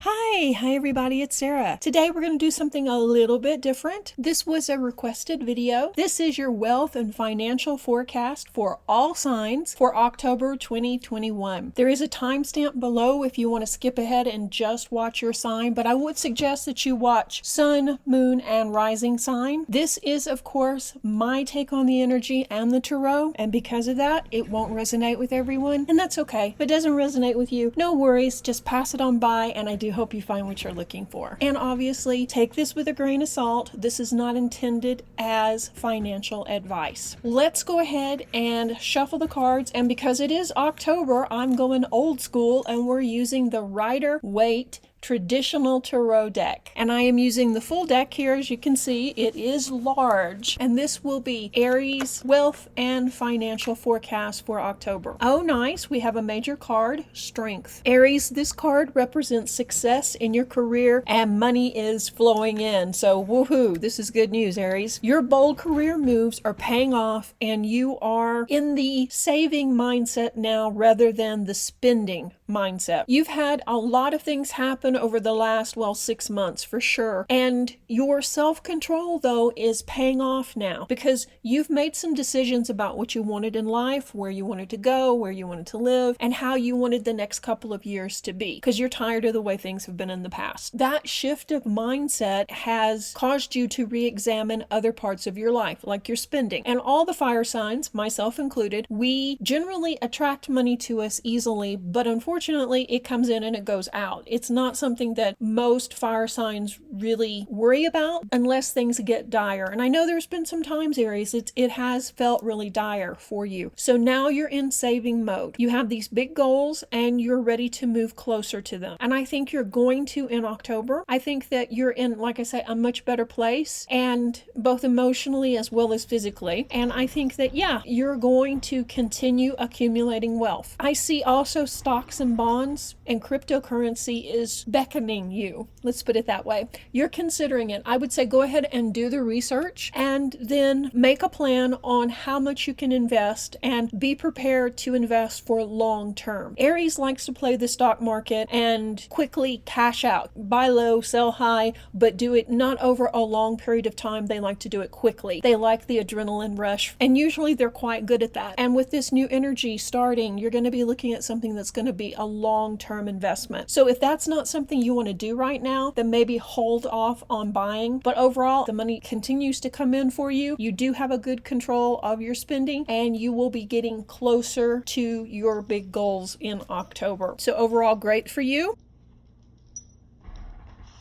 Hi everybody, it's Sarah. Today we're going to do something a little bit different. This was a requested video. This is your wealth and financial forecast for all signs for October 2021. There is a timestamp below if you want to skip ahead and just watch your sign, but I would suggest that you watch sun, moon, and rising sign. This is, of course, my take on the energy and the tarot, and because of that, it won't resonate with everyone, and that's okay. If it doesn't resonate with you, no worries, just pass it on by, and I do hope you find what you're looking for. And obviously, take this with a grain of salt. This is not intended as financial advice. Let's go ahead and shuffle the cards, and because it is October, I'm going old school, and we're using the Rider-Waite traditional tarot deck, and I am using the full deck here. As you can see, it is large, and this will be Aries wealth and financial forecast for October. Oh nice, we have a major card, strength. Aries, this card represents success in your career and money is flowing in, so woohoo, this is good news, Aries. Your bold career moves are paying off and you are in the saving mindset now rather than the spending mindset. You've had a lot of things happen over the last, 6 months for sure. And your self-control, though, is paying off now because you've made some decisions about what you wanted in life, where you wanted to go, where you wanted to live, and how you wanted the next couple of years to be because you're tired of the way things have been in the past. That shift of mindset has caused you to re-examine other parts of your life, like your spending. And all the fire signs, myself included, we generally attract money to us easily, but unfortunately, it comes in and it goes out. It's not something that most fire signs really worry about unless things get dire. And I know there's been some times, Aries, it has felt really dire for you. So now you're in saving mode. You have these big goals and you're ready to move closer to them. And I think you're going to in October. I think that you're in, like I say, a much better place, and both emotionally as well as physically. And I think that, yeah, you're going to continue accumulating wealth. I see also stocks and bonds and cryptocurrency is beckoning you. Let's put it that way. You're considering it. I would say go ahead and do the research and then make a plan on how much you can invest and be prepared to invest for long term. Aries likes to play the stock market and quickly cash out. Buy low, sell high, but do it not over a long period of time. They like to do it quickly. They like the adrenaline rush, and usually they're quite good at that. And with this new energy starting, you're going to be looking at something that's going to be a long-term investment. So if that's not something you want to do right now, then maybe hold off on buying. But overall, the money continues to come in for you. You do have a good control of your spending, and you will be getting closer to your big goals in October. So overall, great for you.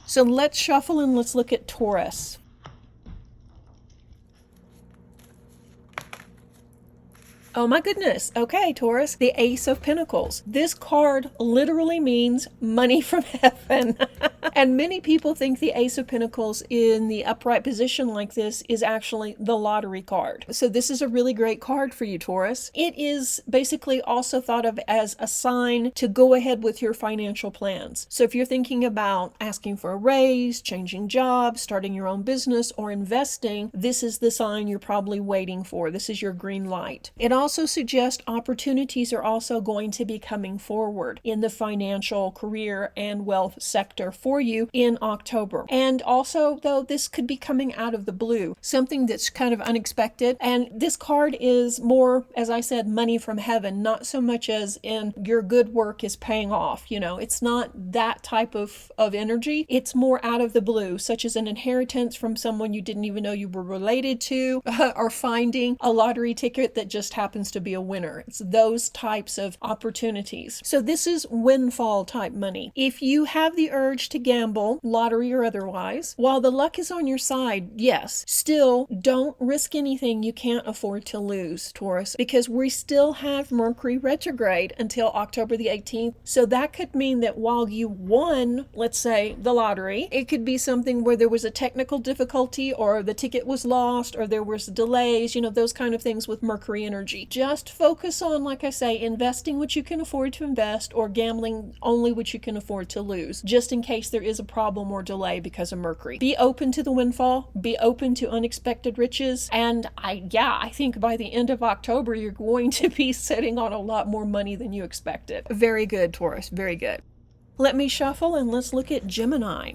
So let's shuffle and let's look at Taurus. Oh my goodness. Okay, Taurus, the Ace of Pentacles. This card literally means money from heaven. And many people think the Ace of Pentacles in the upright position like this is actually the lottery card. So this is a really great card for you, Taurus. It is basically also thought of as a sign to go ahead with your financial plans. So if you're thinking about asking for a raise, changing jobs, starting your own business, or investing, this is the sign you're probably waiting for. This is your green light. It also suggests opportunities are also going to be coming forward in the financial, career, and wealth sector for you in October. And also, though, this could be coming out of the blue, something that's kind of unexpected. And this card is more, as I said, money from heaven, not so much as in your good work is paying off. It's not that type of energy. It's more out of the blue, such as an inheritance from someone you didn't even know you were related to, or finding a lottery ticket that just happens to be a winner. It's those types of opportunities. So this is windfall type money. If you have the urge to gamble, lottery or otherwise, while the luck is on your side, yes, still don't risk anything you can't afford to lose, Taurus, because we still have Mercury retrograde until October the 18th. So that could mean that while you won, let's say, the lottery, it could be something where there was a technical difficulty or the ticket was lost or there was delays, those kind of things with Mercury energy. Just focus on, like I say, investing what you can afford to invest or gambling only what you can afford to lose, just in case there is a problem or delay because of Mercury. Be open to the windfall, be open to unexpected riches, and I think by the end of October, you're going to be sitting on a lot more money than you expected. Very good, Taurus, very good. Let me shuffle and let's look at Gemini.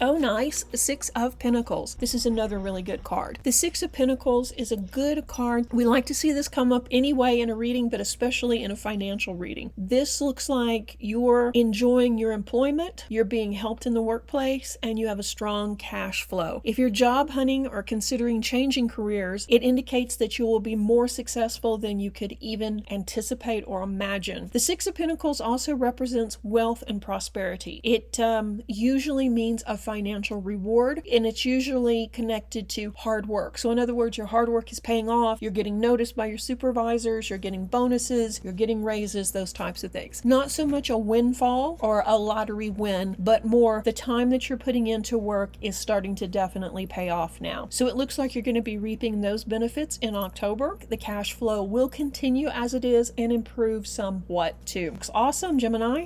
Oh, nice. Six of Pentacles. This is another really good card. The Six of Pentacles is a good card. We like to see this come up anyway in a reading, but especially in a financial reading. This looks like you're enjoying your employment, you're being helped in the workplace, and you have a strong cash flow. If you're job hunting or considering changing careers, it indicates that you will be more successful than you could even anticipate or imagine. The Six of Pentacles also represents wealth and prosperity. It usually means a financial reward, and it's usually connected to hard work. So in other words, your hard work is paying off, you're getting noticed by your supervisors, you're getting bonuses, you're getting raises, those types of things. Not so much a windfall or a lottery win, but more the time that you're putting into work is starting to definitely pay off now. So it looks like you're going to be reaping those benefits in October. The cash flow will continue as it is and improve somewhat too. Looks awesome, Gemini.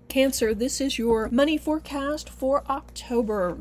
Cancer, this is your money forecast for October.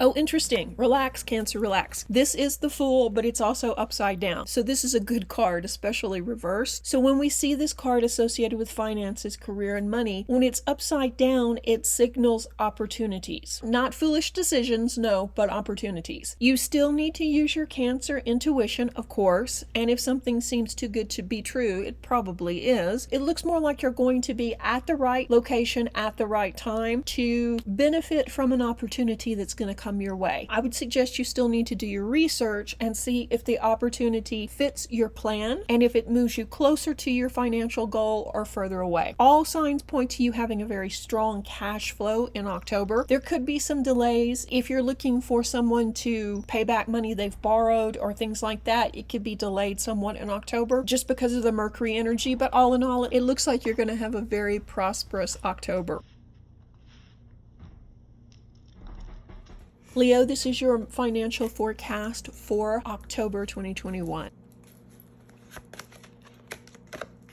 Oh, interesting. Relax, Cancer, relax. This is the Fool, but it's also upside down. So this is a good card, especially reverse. So when we see this card associated with finances, career, and money, when it's upside down, it signals opportunities. Not foolish decisions, no, but opportunities. You still need to use your Cancer intuition, of course, and if something seems too good to be true, it probably is. It looks more like you're going to be at the right location at the right time to benefit from an opportunity that's going to come your way. I would suggest you still need to do your research and see if the opportunity fits your plan and if it moves you closer to your financial goal or further away. All signs point to you having a very strong cash flow in October. There could be some delays. If you're looking for someone to pay back money they've borrowed or things like that, it could be delayed somewhat in October just because of the Mercury energy, but all in all, it looks like you're going to have a very prosperous October. Leo, this is your financial forecast for October 2021.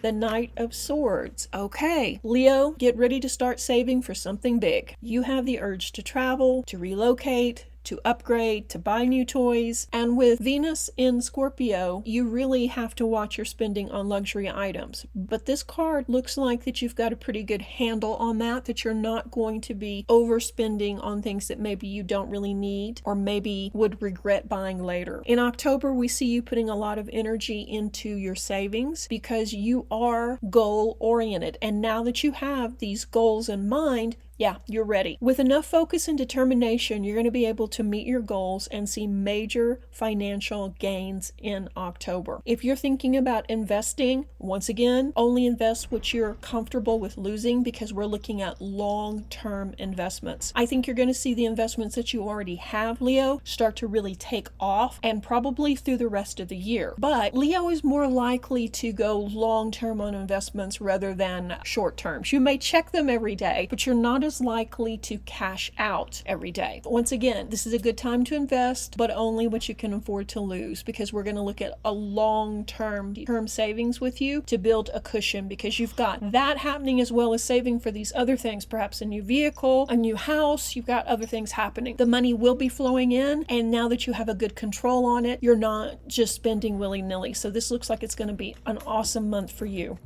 The Knight of Swords. Okay, Leo, get ready to start saving for something big. You have the urge to travel, to relocate, to upgrade, to buy new toys. And with Venus in Scorpio, you really have to watch your spending on luxury items. But this card looks like that you've got a pretty good handle on that you're not going to be overspending on things that maybe you don't really need or maybe would regret buying later. In October, we see you putting a lot of energy into your savings because you are goal-oriented. And now that you have these goals in mind, yeah, you're ready. With enough focus and determination, you're going to be able to meet your goals and see major financial gains in October. If you're thinking about investing, once again, only invest what you're comfortable with losing because we're looking at long-term investments. I think you're going to see the investments that you already have, Leo, start to really take off and probably through the rest of the year. But Leo is more likely to go long-term on investments rather than short-term. You may check them every day, but you're not as likely to cash out every day. Once again, this is a good time to invest, but only what you can afford to lose because we're going to look at a long-term savings with you to build a cushion because you've got that happening as well as saving for these other things, perhaps a new vehicle, a new house. You've got other things happening. The money will be flowing in, and now that you have a good control on it, you're not just spending willy-nilly. So this looks like it's going to be an awesome month for you.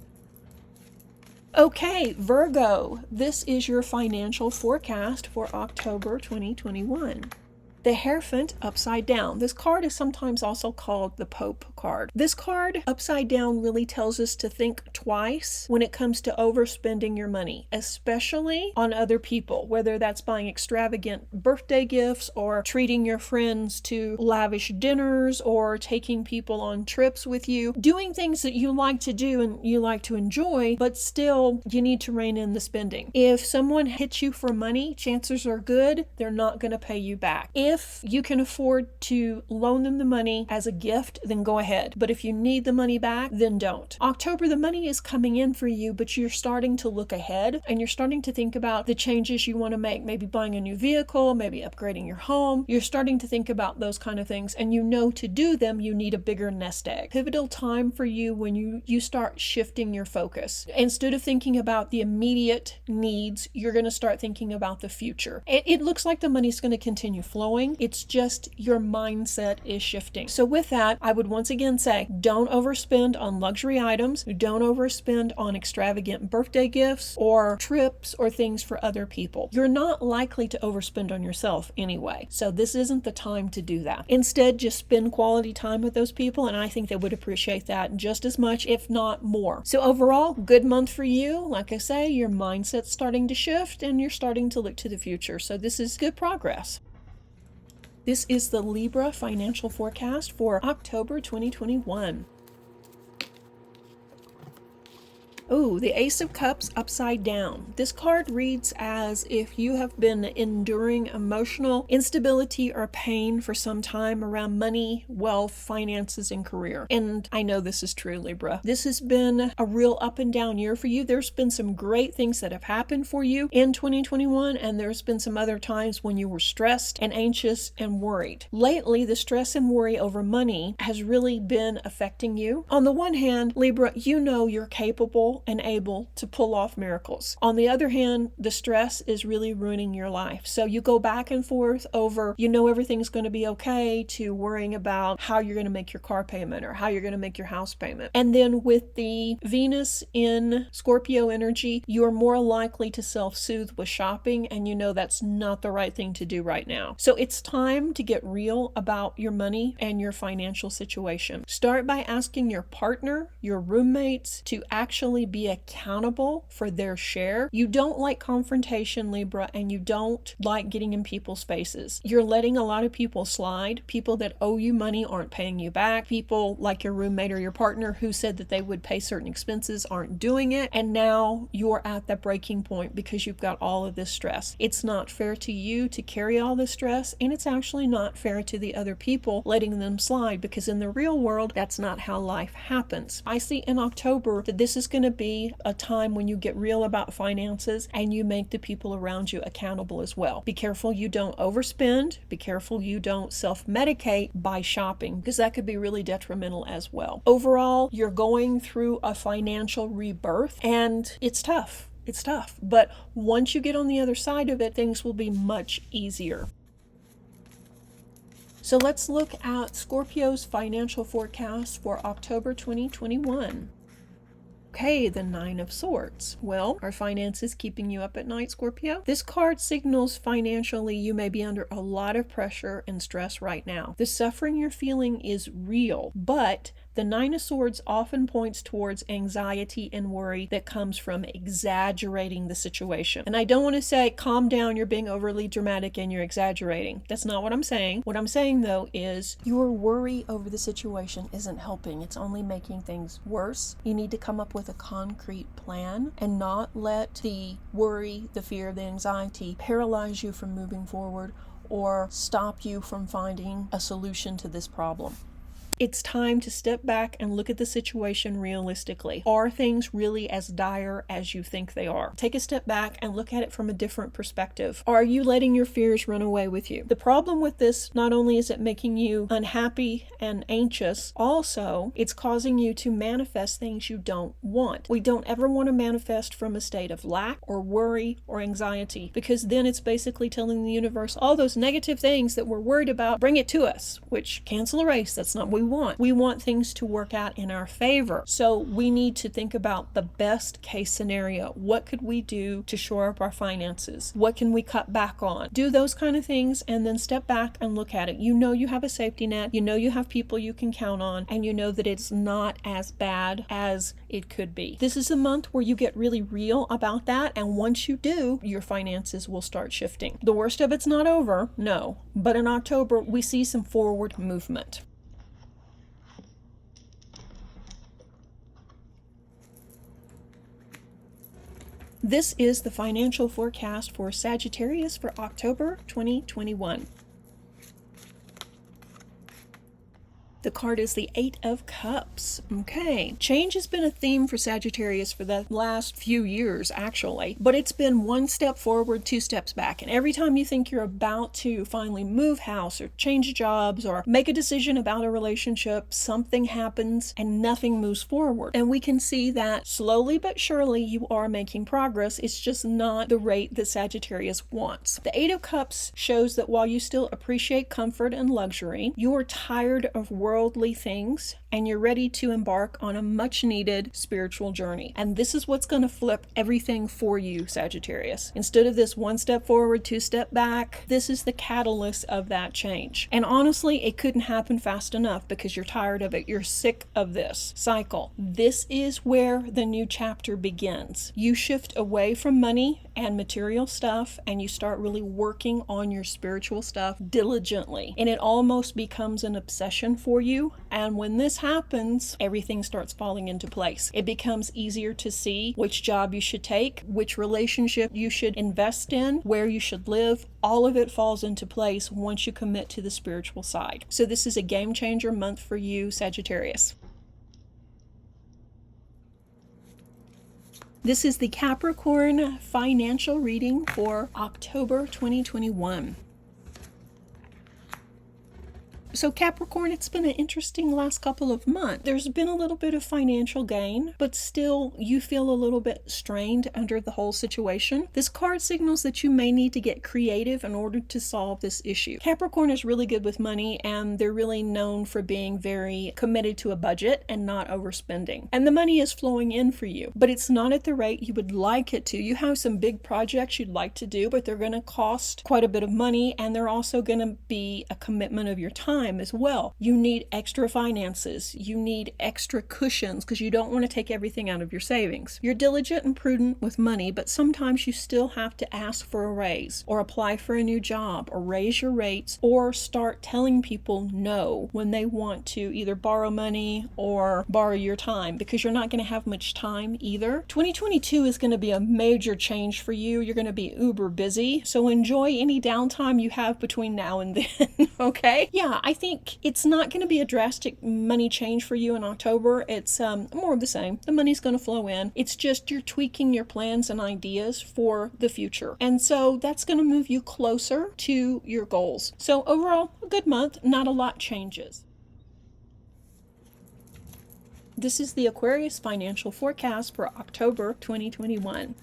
Okay, Virgo, this is your financial forecast for October 2021. The Hierophant upside down. This card is sometimes also called the Pope card. This card upside down really tells us to think twice when it comes to overspending your money, especially on other people, whether that's buying extravagant birthday gifts or treating your friends to lavish dinners or taking people on trips with you, doing things that you like to do and you like to enjoy, but still you need to rein in the spending. If someone hits you for money, chances are good they're not going to pay you back. If you can afford to loan them the money as a gift, then go ahead. But if you need the money back, then don't. October, the money is coming in for you, but you're starting to look ahead and you're starting to think about the changes you want to make, maybe buying a new vehicle, maybe upgrading your home. You're starting to think about those kind of things, and you know to do them, you need a bigger nest egg. Pivotal time for you when you start shifting your focus. Instead of thinking about the immediate needs, you're going to start thinking about the future. It looks like the money's going to continue flowing. going. It's just your mindset is shifting. So with that, I would once again say, don't overspend on luxury items. Don't overspend on extravagant birthday gifts or trips or things for other people. You're not likely to overspend on yourself anyway. So this isn't the time to do that. Instead, just spend quality time with those people, and I think they would appreciate that just as much, if not more. So overall, good month for you. Like I say, your mindset's starting to shift and you're starting to look to the future. So this is good progress. This is the Libra financial forecast for October 2021. Oh, the Ace of Cups upside down. This card reads as if you have been enduring emotional instability or pain for some time around money, wealth, finances, and career. And I know this is true, Libra. This has been a real up and down year for you. There's been some great things that have happened for you in 2021, and there's been some other times when you were stressed and anxious and worried. Lately, the stress and worry over money has really been affecting you. On the one hand, Libra, you know you're capable and able to pull off miracles. On the other hand, the stress is really ruining your life. So you go back and forth over, you know everything's going to be okay, to worrying about how you're going to make your car payment or how you're going to make your house payment. And then with the Venus in Scorpio energy, you're more likely to self-soothe with shopping, and you know that's not the right thing to do right now. So it's time to get real about your money and your financial situation. Start by asking your partner, your roommates, to actually be accountable for their share. You don't like confrontation, Libra, and you don't like getting in people's faces. You're letting a lot of people slide. People that owe you money aren't paying you back. People like your roommate or your partner who said that they would pay certain expenses aren't doing it. And now you're at that breaking point because you've got all of this stress. It's not fair to you to carry all this stress, and it's actually not fair to the other people letting them slide, because in the real world, that's not how life happens. I see in October that this is going to be a time when you get real about finances and you make the people around you accountable as well. Be careful you don't overspend. Be careful you don't self-medicate by shopping, because that could be really detrimental as well. Overall, you're going through a financial rebirth, and it's tough. It's tough. But once you get on the other side of it, things will be much easier. So let's look at Scorpio's financial forecast for October 2021. Okay, the Nine of Swords. Well, are finances keeping you up at night, Scorpio? This card signals financially you may be under a lot of pressure and stress right now. The suffering you're feeling is real, but the Nine of Swords often points towards anxiety and worry that comes from exaggerating the situation. And I don't want to say, calm down, you're being overly dramatic and you're exaggerating. That's not what I'm saying. What I'm saying, though, is your worry over the situation isn't helping. It's only making things worse. You need to come up with a concrete plan and not let the worry, the fear, the anxiety paralyze you from moving forward or stop you from finding a solution to this problem. It's time to step back and look at the situation realistically. Are things really as dire as you think they are? Take a step back and look at it from a different perspective. Are you letting your fears run away with you? The problem with this, not only is it making you unhappy and anxious, also it's causing you to manifest things you don't want. We don't ever want to manifest from a state of lack or worry or anxiety, because then it's basically telling the universe all those negative things that we're worried about, bring it to us, which cancel erase. That's not what we want. We want things to work out in our favor. So we need to think about the best case scenario. What could we do to shore up our finances? What can we cut back on? Do those kind of things and then step back and look at it. You know you have a safety net. You know you have people you can count on, and you know that it's not as bad as it could be. This is a month where you get really real about that, and once you do, your finances will start shifting. The worst of it's not over, no, but in October we see some forward movement. This is the financial forecast for Sagittarius for October 2021. The The card is the Eight of Cups. Okay, change has been a theme for Sagittarius for the last few years, actually, but it's been one step forward, two steps back. And every time you think you're about to finally move house or change jobs or make a decision about a relationship, something happens and nothing moves forward. And we can see that slowly but surely you are making progress. It's just not the rate that Sagittarius wants. The Eight of Cups shows that while you still appreciate comfort and luxury, you are tired of worldly things and you're ready to embark on a much needed spiritual journey. And this is what's going to flip everything for you, Sagittarius. Instead of this one step forward, two step back, this is the catalyst of that change. And honestly, it couldn't happen fast enough because you're tired of it. You're sick of this cycle. This is where the new chapter begins. You shift away from money and material stuff and you start really working on your spiritual stuff diligently. And it almost becomes an obsession for you. And when this happens, everything starts falling into place. It becomes easier to see which job you should take, which relationship you should invest in, where you should live. All of it falls into place once you commit to the spiritual side. So this is a game changer month for you, Sagittarius. This is the Capricorn financial reading for October 2021. So Capricorn, it's been an interesting last couple of months. There's been a little bit of financial gain, but still you feel a little bit strained under the whole situation. This card signals that you may need to get creative in order to solve this issue. Capricorn is really good with money and they're really known for being very committed to a budget and not overspending. And the money is flowing in for you, but it's not at the rate you would like it to. You have some big projects you'd like to do, but they're going to cost quite a bit of money and they're also going to be a commitment of your time as well. You need extra finances. You need extra cushions because you don't want to take everything out of your savings. You're diligent and prudent with money, but sometimes you still have to ask for a raise or apply for a new job or raise your rates or start telling people no when they want to either borrow money or borrow your time because you're not going to have much time either. 2022 is going to be a major change for you. You're going to be uber busy. So enjoy any downtime you have between now and then. Okay? Yeah, I think it's not going to be a drastic money change for you in October. It's more of the same. The money's going to flow in. It's just you're tweaking your plans and ideas for the future. And so that's going to move you closer to your goals. So overall, a good month. Not a lot changes. This is the Aquarius financial forecast for October 2021.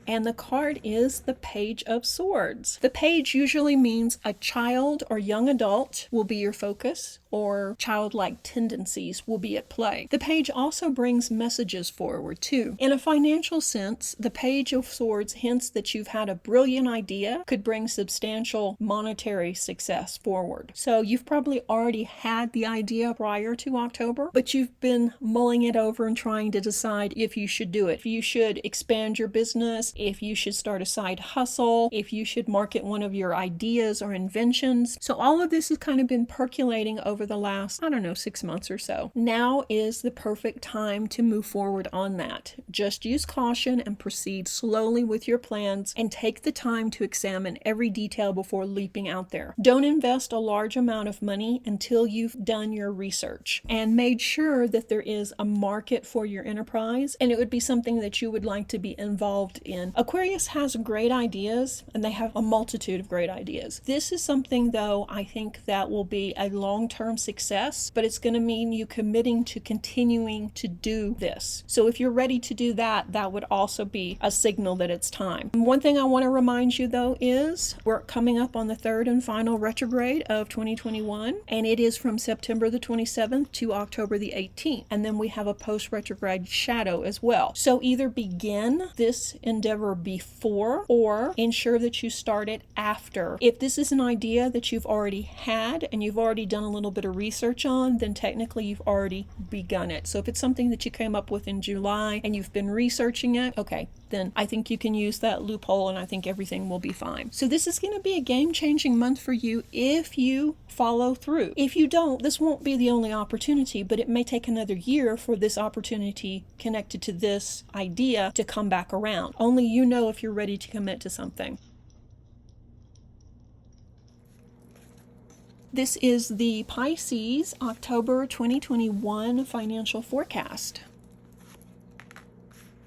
And the card is the Page of Swords. The page usually means a child or young adult will be your focus, or childlike tendencies will be at play. The page also brings messages forward too. In a financial sense, the Page of Swords hints that you've had a brilliant idea, could bring substantial monetary success forward. So you've probably already had the idea prior to October, but you've been mulling it over and trying to decide if you should do it. If you should expand your business, if you should start a side hustle, if you should market one of your ideas or inventions. So all of this has kind of been percolating over the last, 6 months or so. Now is the perfect time to move forward on that. Just use caution and proceed slowly with your plans and take the time to examine every detail before leaping out there. Don't invest a large amount of money until you've done your research and made sure that there is a market for your enterprise and it would be something that you would like to be involved in. Aquarius has great ideas and they have a multitude of great ideas. This is something though I think that will be a long-term success, but it's going to mean you committing to continuing to do this. So if you're ready to do that, that would also be a signal that it's time. One thing I want to remind you though is we're coming up on the third and final retrograde of 2021 and it is from September the 27th to October the 18th, and then we have a post-retrograde shadow as well. So either begin this endeavor before or ensure that you start it after. If this is an idea that you've already had and you've already done a little bit of research on, then technically you've already begun it. So if it's something that you came up with in July and you've been researching it, okay, then I think you can use that loophole and I think everything will be fine. So this is going to be a game-changing month for you if you follow through. If you don't, this won't be the only opportunity, but it may take another year for this opportunity connected to this idea to come back around. Only you know if you're ready to commit to something. This is the Pisces October 2021 financial forecast.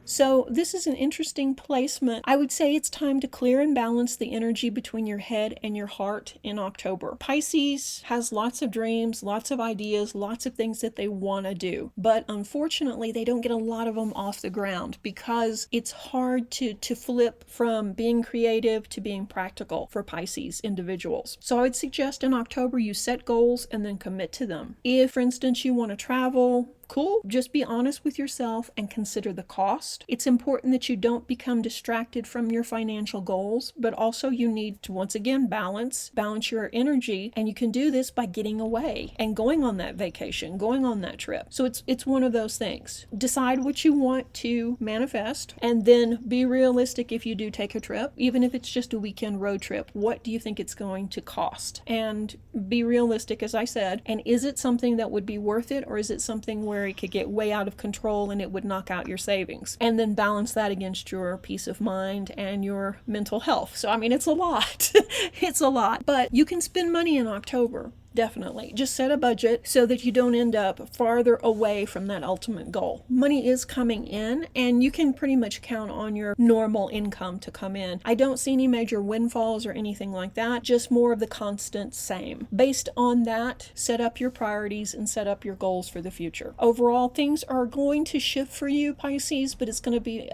So this is an interesting placement. I would say it's time to clear and balance the energy between your head and your heart in October. Pisces has lots of dreams, lots of ideas, lots of things that they want to do. But unfortunately, they don't get a lot of them off the ground because it's hard to flip from being creative to being practical for Pisces individuals. So I would suggest in October you set goals and then commit to them. If, for instance, you want to travel, cool. Just be honest with yourself and consider the cost. It's important that you don't become distracted from your financial goals, but also you need to, once again, balance your energy. And you can do this by getting away and going on that vacation, going on that trip. So it's one of those things. Decide what you want to manifest and then be realistic if you do take a trip, even if it's just a weekend road trip. What do you think it's going to cost? And be realistic, as I said. And is it something that would be worth it, or is it something where it could get way out of control and it would knock out your savings? And then balance that against your peace of mind and your mental health. So, I mean, it's a lot. It's a lot. But you can spend money in October. Definitely. Just set a budget so that you don't end up farther away from that ultimate goal. Money is coming in and you can pretty much count on your normal income to come in. I don't see any major windfalls or anything like that, just more of the constant same. Based on that, set up your priorities and set up your goals for the future. Overall, things are going to shift for you, Pisces, but it's going to be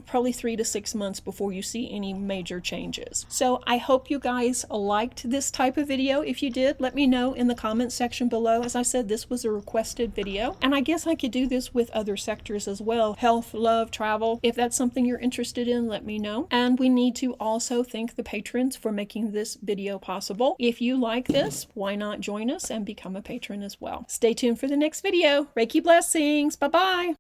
probably 3 to 6 months before you see any major changes. So I hope you guys liked this type of video. If you did, let me know in the comments section below. As I said, this was a requested video, and I guess I could do this with other sectors as well. Health, love, travel. If that's something you're interested in, let me know. And we need to also thank the patrons for making this video possible. If you like this, why not join us and become a patron as well? Stay tuned for the next video. Reiki blessings. Bye-bye.